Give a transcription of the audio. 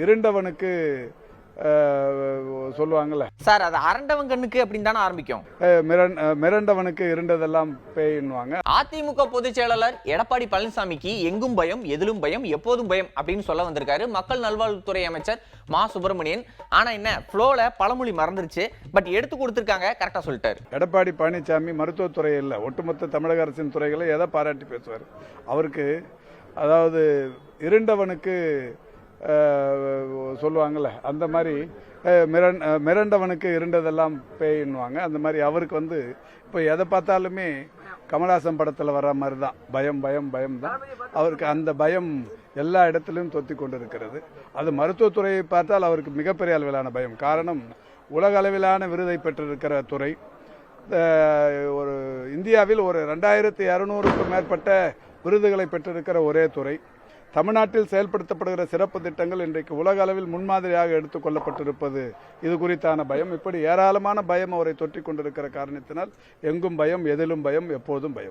இருண்டவனுக்கு சொல்லுவாங்கல்ல சார், அது அரண்டவன் கண்ணுக்கு அப்படின்னு தானே ஆரம்பிக்கும். மிரண்டவனுக்கு இருண்டதெல்லாம் பேயின்னுவாங்க. அதிமுக பொதுச் செயலாளர் எடப்பாடி பழனிசாமிக்கு எங்கும் பயம், எதிலும் பயம், எப்போதும் பயம் அப்படின்னு சொல்ல வந்திருக்காரு மக்கள் நல்வாழ்வுத்துறை அமைச்சர் மா சுப்பிரமணியன். ஆனா என்ன ஃப்ளோல பழமொழி மறந்துருச்சு, பட் எடுத்து கொடுத்திருக்காங்க, கரெக்டா சொல்லிட்டாரு. எடப்பாடி பழனிசாமி மருத்துவத்துறை இல்லை, ஒட்டுமொத்த தமிழக அரசின் துறைகளை எதை பாராட்டி பேசுவார். அவருக்கு அதாவது இருண்டவனுக்கு சொல்லுவாங்கல்ல, அந்த மாதிரி மிரண்டவனுக்கு இருண்டதெல்லாம் பேயின்னுவாங்க. அந்த மாதிரி அவருக்கு இப்போ எதை பார்த்தாலுமே கமல்ஹாசன் படத்தில் வர்ற மாதிரி தான் பயம் பயம் பயம் தான். அவருக்கு அந்த பயம் எல்லா இடத்திலும் தொத்தி கொண்டு இருக்கிறது. அது மருத்துவத்துறையை பார்த்தால் அவருக்கு மிகப்பெரிய அளவிலான பயம். காரணம், உலக அளவிலான விருதை பெற்றிருக்கிற துறை. ஒரு இந்தியாவில் ஒரு 2200க்கும் மேற்பட்ட விருதுகளை பெற்றிருக்கிற ஒரே துறை. தமிழ்நாட்டில் செயல்படுத்தப்படுகிற சிறப்பு திட்டங்கள் இன்றைக்கு உலக அளவில் முன்மாதிரியாக எடுத்துக் கொள்ளப்பட்டிருப்பது இது குறித்தான பயம். இப்படி ஏராளமான பயம் அவரை தொற்றிக் கொண்டிருக்கிற காரணத்தினால் எங்கும் பயம், எதிலும் பயம், எப்போதும் பயம்.